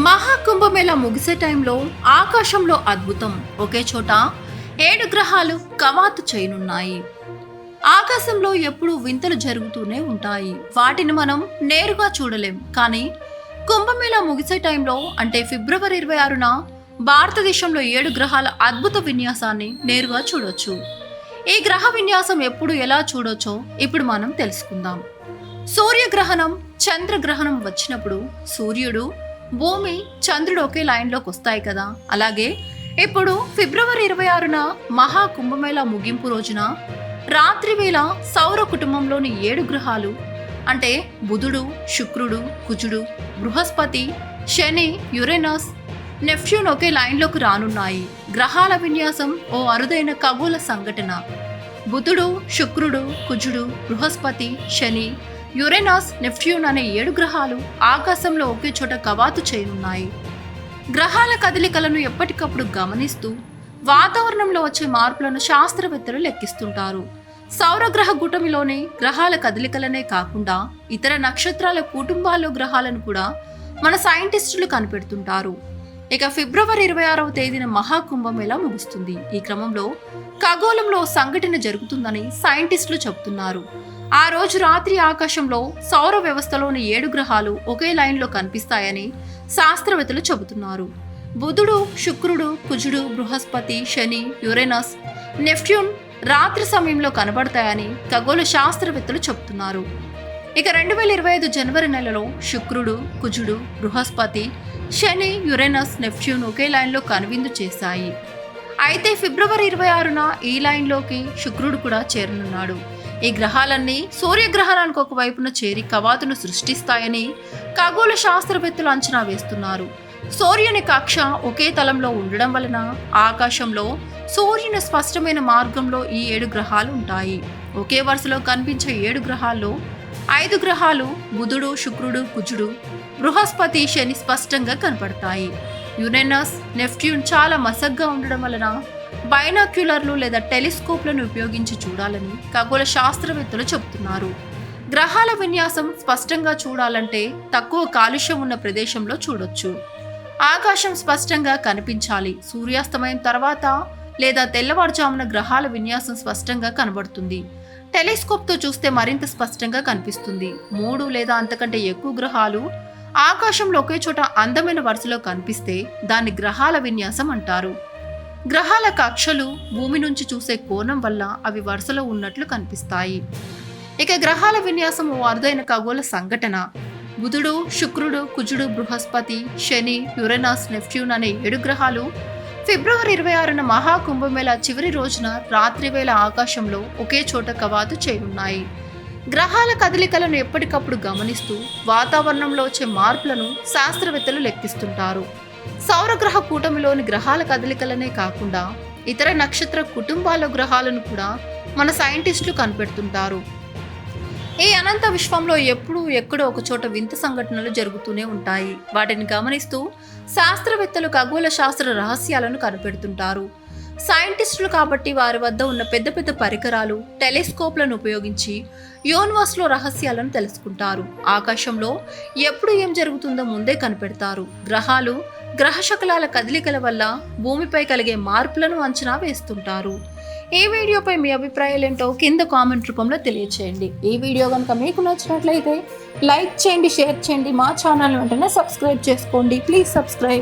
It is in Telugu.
మహాకుంభమేళ ముగిసే టైంలో ఆకాశంలో అద్భుతం. ఒకే చోట 7 గ్రహాలు కవాతు చేయనున్నాయి. ఆకాశంలో ఎప్పుడూ వింతలు జరుగుతూనే ఉంటాయి. వాటిని మనం నేరుగా చూడలేం. కానీ కుంభమేళ ముగిసే టైంలో అంటే ఫిబ్రవరి 26న భారతదేశంలో 7 గ్రహాల అద్భుత విన్యాసాన్ని నేరుగా చూడొచ్చు. ఈ గ్రహ విన్యాసం ఎప్పుడు ఎలా చూడొచ్చో ఇప్పుడు మనం తెలుసుకుందాం. సూర్యగ్రహణం, చంద్రగ్రహణం వచ్చినప్పుడు సూర్యుడు, భూమి, చంద్రుడు ఒకే లైన్లోకి వస్తాయి కదా. అలాగే ఇప్పుడు ఫిబ్రవరి 26న మహాకుంభమేళ ముగింపు రోజున రాత్రి వేళ సౌర కుటుంబంలోని 7 గ్రహాలు అంటే బుధుడు, శుక్రుడు, కుజుడు, బృహస్పతి, శని, యురేనస్, నెప్ట్యూన్ ఒకే లైన్లోకి రానున్నాయి. గ్రహాల విన్యాసం ఓ అరుదైన ఖగోళ సంఘటన. బుధుడు, శుక్రుడు, కుజుడు, బృహస్పతి, శని, యురేనస్, నెప్ట్యూన్ అనే 7 గ్రహాలు ఆకాశంలో ఒకే చోట కవాతు చేయనున్నాయి. గ్రహాల కదలికలను ఎప్పటికప్పుడు గమనిస్తూ వాతావరణంలో వచ్చే మార్పులను శాస్త్రవేత్తలు లెక్కిస్తుంటారు. సౌరగ్రహ కూటమిలోని గ్రహాల కదలికలనే కాకుండా ఇతర నక్షత్రాల కుటుంబాల్లో గ్రహాలను కూడా మన సైంటిస్టులు కనిపెడుతుంటారు. ఇక ఫిబ్రవరి 26వ తేదీన మహాకుంభమేళ ముగుస్తుంది. ఈ క్రమంలో ఖగోళంలో సంఘటన జరుగుతుందని సైంటిస్టులు చెబుతున్నారు. ఆ రోజు రాత్రి ఆకాశంలో సౌర వ్యవస్థలోని 7 గ్రహాలు ఒకే లైన్లో కనిపిస్తాయని శాస్త్రవేత్తలు చెబుతున్నారు. బుధుడు, శుక్రుడు, కుజుడు, బృహస్పతి, శని, యురేనస్, నెప్ట్యూన్ రాత్రి సమయంలో కనబడతాయని ఖగోళ శాస్త్రవేత్తలు చెబుతున్నారు. ఇక 2025 జనవరి నెలలో శుక్రుడు, కుజుడు, బృహస్పతి, శని, యురేనస్, నెప్ట్యూన్ ఒకే లైన్లో కనువిందు చేశాయి. అయితే ఫిబ్రవరి 26న ఈ లైన్లోకి శుక్రుడు కూడా చేరనున్నాడు. ఈ గ్రహాలన్నీ సూర్యగ్రహణానికి ఒక వైపున చేరి కవాతును సృష్టిస్తాయని ఖగోళ శాస్త్రవేత్తలు అంచనా వేస్తున్నారు. సూర్యుని కక్ష ఒకే తలంలో ఉండడం వలన ఆకాశంలో సూర్యుని స్పష్టమైన మార్గంలో ఈ 7 గ్రహాలు ఉంటాయి. ఒకే వరుసలో కనిపించే 7 గ్రహాల్లో 5 గ్రహాలు బుధుడు, శుక్రుడు, కుజుడు, బృహస్పతి, శని స్పష్టంగా కనపడతాయి. యురేనస్, నెప్ట్యూన్ చాలా మసగ్గా ఉండడం వలన బైనాక్యులర్లు లేదా టెలిస్కోప్లను ఉపయోగించి చూడాలని ఖగోళ శాస్త్రవేత్తలు చెబుతున్నారు. గ్రహాల విన్యాసం స్పష్టంగా చూడాలంటే తక్కువ కాలుష్యం ఉన్న ప్రదేశంలో చూడొచ్చు. ఆకాశం స్పష్టంగా కనిపించాలి. సూర్యాస్తమయం తర్వాత లేదా తెల్లవారుజామున గ్రహాల విన్యాసం స్పష్టంగా కనబడుతుంది. టెలిస్కోప్తో చూస్తే మరింత స్పష్టంగా కనిపిస్తుంది. 3 లేదా అంతకంటే ఎక్కువ గ్రహాలు ఆకాశంలో ఒకే చోట అందమైన వరుసలో కనిపిస్తే దాన్ని గ్రహాల విన్యాసం అంటారు. గ్రహాల కక్షలు భూమి నుంచి చూసే కోణం వల్ల అవి వరుసలో ఉన్నట్లు కనిపిస్తాయి. ఇక గ్రహాల విన్యాసం ఓ అరుదైన ఖగోళ సంఘటన. బుధుడు, శుక్రుడు, కుజుడు, బృహస్పతి, శని, యురేనస్, నెప్ట్యూన్ అనే 7 గ్రహాలు ఫిబ్రవరి 26న మహాకుంభమేళ చివరి రోజున రాత్రి వేళ ఆకాశంలో ఒకే చోట కవాతు చేయనున్నాయి. గ్రహాల కదలికలను ఎప్పటికప్పుడు గమనిస్తూ వాతావరణంలో వచ్చే మార్పులను శాస్త్రవేత్తలు లెక్కిస్తుంటారు. సౌరగ్రహ కూటమిలోని గ్రహాల కదలికలనే కాకుండా ఇతర నక్షత్ర కుటుంబాల గ్రహాలను కూడా మన సైంటిస్టులు కనిపెడుతుంటారు. ఈ అనంత విశ్వంలో ఎప్పుడూ ఎక్కడో ఒక చోట వింత సంఘటనలు జరుగుతూనే ఉంటాయి. వాటిని గమనిస్తూ శాస్త్రవేత్తలు ఖగోళ శాస్త్ర రహస్యాలను కనిపెడుతుంటారు. సైంటిస్టులు కాబట్టి వారి వద్ద ఉన్న పెద్ద పెద్ద పరికరాలు, టెలిస్కోప్లను ఉపయోగించి యూనివర్స్లో రహస్యాలను తెలుసుకుంటారు. ఆకాశంలో ఎప్పుడు ఏం జరుగుతుందో ముందే కనిపెడతారు. గ్రహాలు, గ్రహ శకలాల కదలికల వల్ల భూమిపై కలిగే మార్పులను అంచనా వేస్తుంటారు. ఈ వీడియోపై మీ అభిప్రాయాలేంటో కింద కామెంట్ రూపంలో తెలియచేయండి. ఈ వీడియో కనుక మీకు నచ్చినట్లయితే లైక్ చేయండి, షేర్ చేయండి. మా ఛానల్ వెంటనే సబ్స్క్రైబ్ చేసుకోండి. Please subscribe.